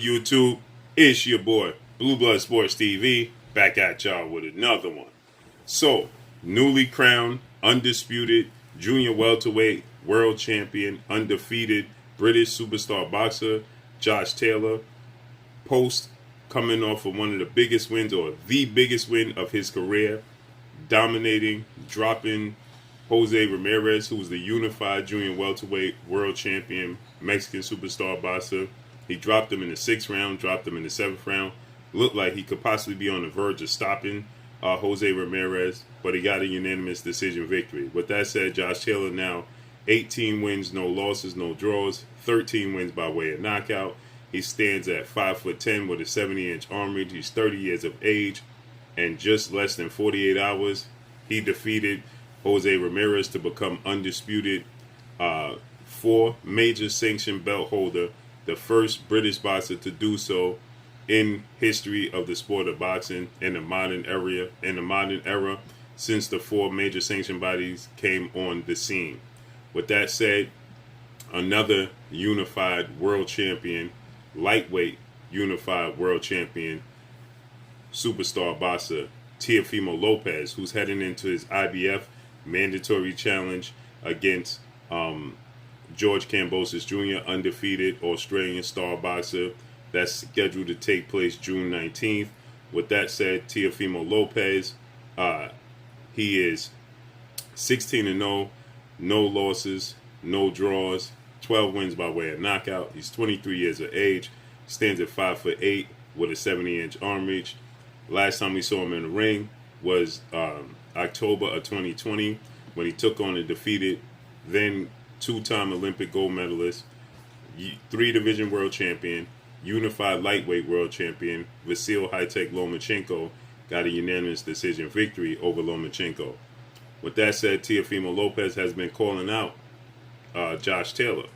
YouTube, it's your boy Blue Blood Sports TV back at y'all with another one. So, newly crowned, undisputed junior welterweight world champion, undefeated British superstar boxer Josh Taylor, post coming off of one of the biggest wins or the biggest win of his career, dominating, dropping Jose Ramirez, who was the unified junior welterweight world champion, Mexican superstar boxer. He dropped him in the 6th round, dropped him in the 7th round. Looked like he could possibly be on the verge of stopping Jose Ramirez, but he got a unanimous decision victory. With that said, Josh Taylor now 18 wins, no losses, no draws, 13 wins by way of knockout. He stands at 5'10" with a 70-inch arm reach. He's 30 years of age, and just less than 48 hours, he defeated Jose Ramirez to become undisputed 4 major sanction belt holder, the first British boxer to do so in history of the sport of boxing in the modern era since the 4 major sanction bodies came on the scene. With that said, another unified world champion, lightweight unified world champion, superstar boxer Teofimo Lopez, who's heading into his IBF mandatory challenge against George Kambosos Jr., undefeated Australian star boxer. That's scheduled to take place June 19th. With that said, Teofimo Lopez, he is 16-0, no losses, no draws, 12 wins by way of knockout. He's 23 years of age, stands at 5'8" with a 70-inch arm reach. Last time we saw him in the ring was October of 2020 when he took on and defeated then 2-time Olympic gold medalist, 3-division world champion, unified lightweight world champion, Vasyl High-Tech Lomachenko, got a unanimous decision victory over Lomachenko. With that said, Teofimo Lopez has been calling out Josh Taylor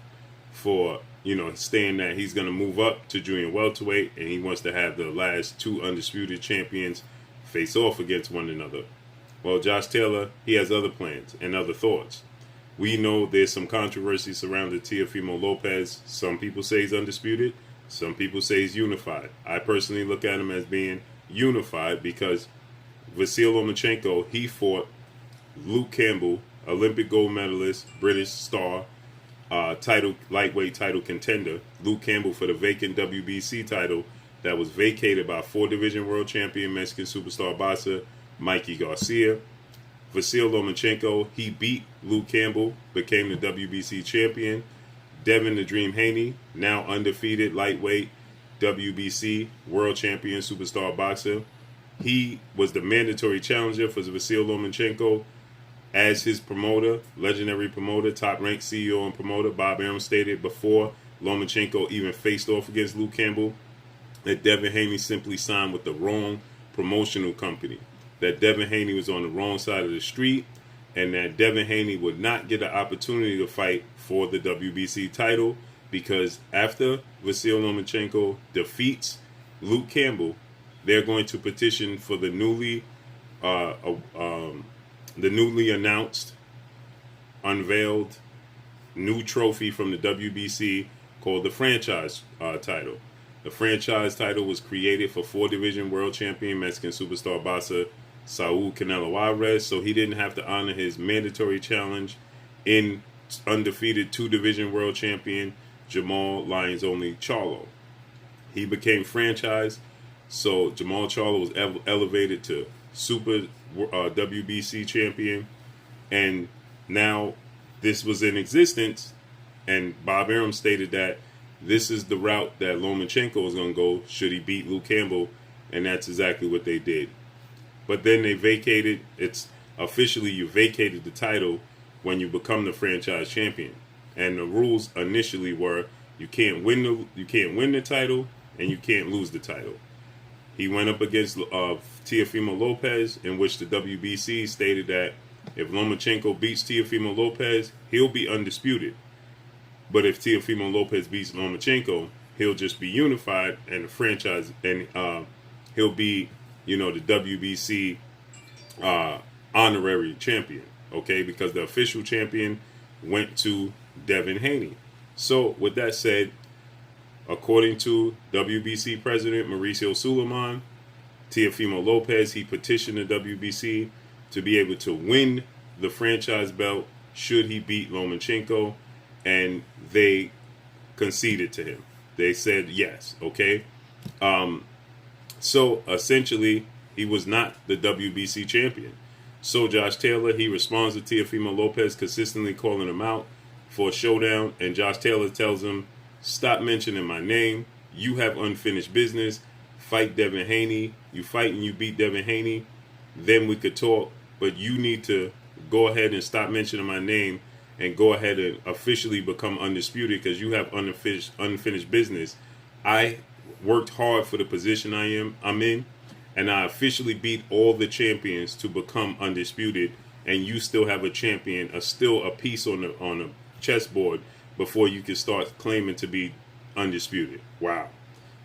for, saying that he's going to move up to junior welterweight and he wants to have the last 2 undisputed champions face off against one another. Well, Josh Taylor, he has other plans and other thoughts. We know there's some controversy surrounding Teofimo Lopez. Some people say he's undisputed. Some people say he's unified. I personally look at him as being unified because Vasyl Lomachenko, he fought Luke Campbell, Olympic gold medalist, British star, lightweight title contender. Luke Campbell for the vacant WBC title that was vacated by 4-division world champion Mexican superstar boxer Mikey Garcia. Vasyl Lomachenko, he beat Luke Campbell, became the WBC champion. Devin "The Dream" Haney, now undefeated lightweight WBC world champion superstar boxer. He was the mandatory challenger for Vasyl Lomachenko as his promoter, legendary promoter, top-ranked CEO and promoter. Bob Arum stated before Lomachenko even faced off against Luke Campbell that Devin Haney simply signed with the wrong promotional company, that Devin Haney was on the wrong side of the street, and that Devin Haney would not get an opportunity to fight for the WBC title because after Vasyl Lomachenko defeats Luke Campbell, they're going to petition for the newly announced, unveiled new trophy from the WBC called the franchise title. The franchise title was created for 4-division world champion Mexican superstar boxer Saul Canelo Alvarez, so he didn't have to honor his mandatory challenge in undefeated 2-division world champion Jamal Lions Only Charlo. He became franchise, so Jamal Charlo was elevated to super WBC champion, and now this was in existence, and Bob Arum stated that this is the route that Lomachenko is going to go should he beat Luke Campbell, and that's exactly what they did. But then they vacated. It's officially you vacated the title when you become the franchise champion. And the rules initially were you can't win the title and you can't lose the title. He went up against Teofimo Lopez, in which the WBC stated that if Lomachenko beats Teofimo Lopez, he'll be undisputed. But if Teofimo Lopez beats Lomachenko, he'll just be unified and the franchise, and he'll be the WBC honorary champion, okay? Because the official champion went to Devin Haney. So with that said, According to WBC President Mauricio Suleiman, Teofimo Lopez, he petitioned the WBC to be able to win the franchise belt should he beat Lomachenko, and they conceded to him. They said yes, okay? So essentially, he was not the WBC champion. So Josh Taylor, he responds to Teofimo Lopez consistently calling him out for a showdown, and Josh Taylor tells him, stop mentioning my name. You have unfinished business. Fight Devin Haney. You fight and you beat Devin Haney, then we could talk. But you need to go ahead and stop mentioning my name and go ahead and officially become undisputed because you have unfinished business. I worked hard for the position I'm in, and I officially beat all the champions to become undisputed. And you still have a champion, still a piece on the chessboard before you can start claiming to be undisputed. Wow.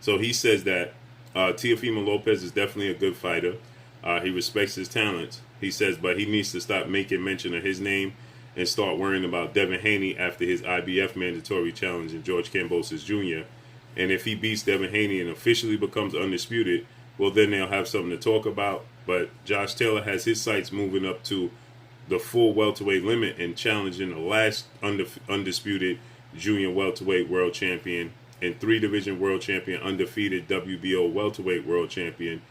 So he says that Teofimo Lopez is definitely a good fighter. He respects his talents. He says, but he needs to stop making mention of his name and start worrying about Devin Haney after his IBF mandatory challenge in George Kambosos Jr. And if he beats Devin Haney and officially becomes undisputed, well, then they'll have something to talk about. But Josh Taylor has his sights moving up to the full welterweight limit and challenging the last undisputed junior welterweight world champion and 3-division world champion, undefeated WBO welterweight world champion,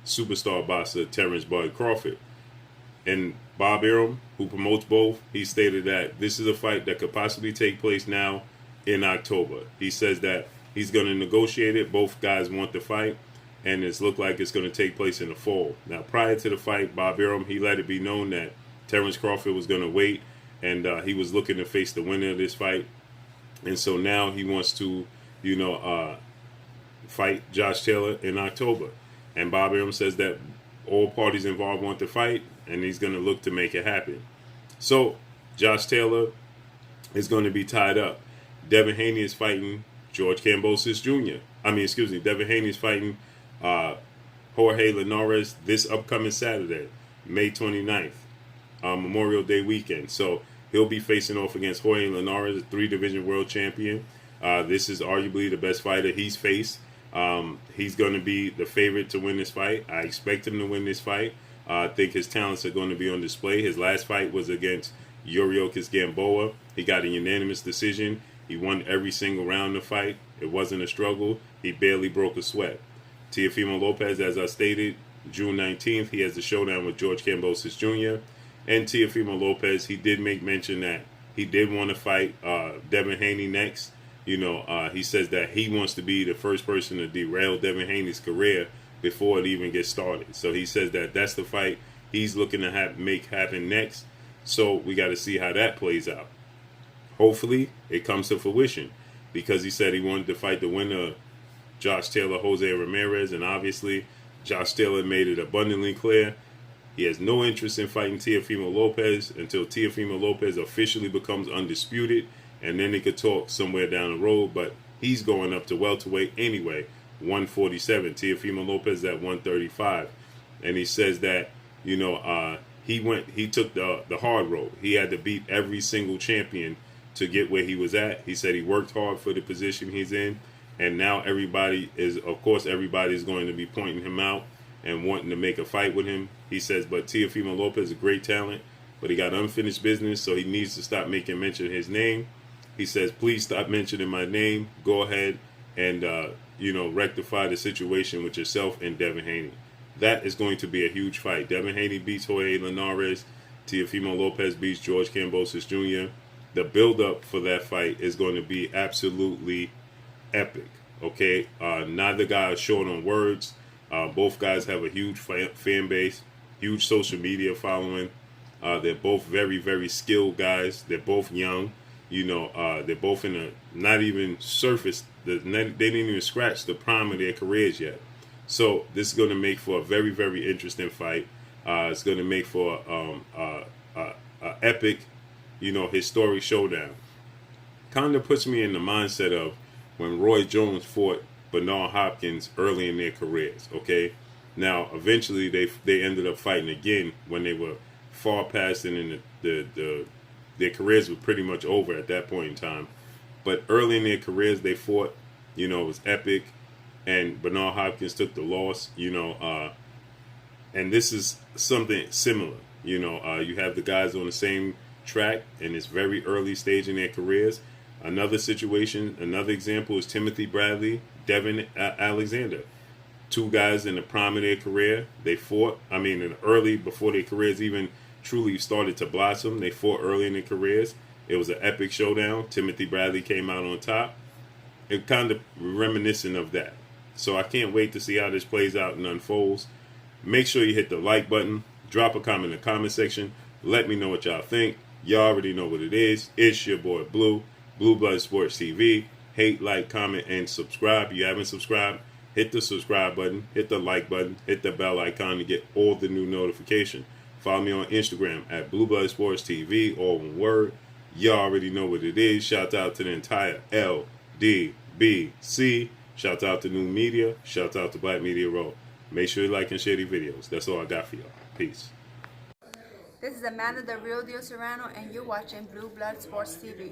superstar boxer Terrence Bud Crawford. And Bob Arum, who promotes both, he stated that this is a fight that could possibly take place now in October. He says that he's going to negotiate it. Both guys want the fight, and it's looked like it's going to take place in the fall. Now, prior to the fight, Bob Arum, he let it be known that Terrence Crawford was going to wait, and he was looking to face the winner of this fight. And so now he wants to, fight Josh Taylor in October. And Bob Arum says that all parties involved want to fight, and he's going to look to make it happen. So Josh Taylor is going to be tied up. Devin Haney is fighting George Kambosos Jr. Devin Haney is fighting Jorge Linares this upcoming Saturday, May 29th, Memorial Day weekend. So he'll be facing off against Jorge Linares, a 3-division world champion. This is arguably the best fighter he's faced. He's going to be the favorite to win this fight. I expect him to win this fight. I think his talents are going to be on display. His last fight was against Yuriorkis Gamboa. He got a unanimous decision. He won every single round of the fight. It wasn't a struggle. He barely broke a sweat. Teofimo Lopez, as I stated, June 19th, he has the showdown with George Kambosos Jr. And Teofimo Lopez, he did make mention that he did want to fight Devin Haney next. He says that he wants to be the first person to derail Devin Haney's career before it even gets started. So he says that that's the fight he's looking to make happen next. So we got to see how that plays out. Hopefully it comes to fruition, because he said he wanted to fight the winner of Josh Taylor, Jose Ramirez, and obviously Josh Taylor made it abundantly clear he has no interest in fighting Teofimo Lopez until Teofimo Lopez officially becomes undisputed, and then they could talk somewhere down the road. But he's going up to welterweight anyway, 147. Teofimo Lopez at 135, and he says that he took the hard road. He had to beat every single champion to get where he was at. He said he worked hard for the position he's in, and now everybody is going to be pointing him out and wanting to make a fight with him. He says, but Teofimo Lopez is a great talent, but he got unfinished business, so he needs to stop making mention of his name. He says, please stop mentioning my name. Go ahead and, rectify the situation with yourself and Devin Haney. That is going to be a huge fight. Devin Haney beats Jorge Linares. Teofimo Lopez beats George Kambosos Jr. The build-up for that fight is going to be absolutely epic. Okay? Neither guy is short on words. Both guys have a huge fan base, huge social media following. They're both very, very skilled guys. They're both young. They're both in a not even surface. They didn't even scratch the prime of their careers yet. So this is going to make for a very, very interesting fight. It's going to make for a epic, historic showdown. Kind of puts me in the mindset of when Roy Jones fought Bernard Hopkins early in their careers. Okay, now eventually they ended up fighting again when they were far past and their careers were pretty much over at that point in time. But early in their careers they fought, You know, it was epic. And Bernard Hopkins took the loss, and this is something similar. You have the guys on the same track, and it's very early stage in their careers. Another situation, another example is Timothy Bradley, Devin Alexander. Two guys in the prime of their career. They fought, early, before their careers even truly started to blossom. They fought early in their careers. It was an epic showdown. Timothy Bradley came out on top. It kind of reminiscent of that. So I can't wait to see how this plays out and unfolds. Make sure you hit the like button. Drop a comment in the comment section. Let me know what y'all think. Y'all already know what it is. It's your boy Blue. Blue Blood Sports TV. Hate, like, comment, and subscribe. If you haven't subscribed, hit the subscribe button. Hit the like button. Hit the bell icon to get all the new notifications. Follow me on Instagram at Blue Blood Sports TV. All one word. Y'all already know what it is. Shout out to the entire LDBC. Shout out to New Media. Shout out to Black Media Row. Make sure you like and share these videos. That's all I got for y'all. Peace. This is Amanda, the real deal Serrano, and you're watching Blue Blood Sports TV.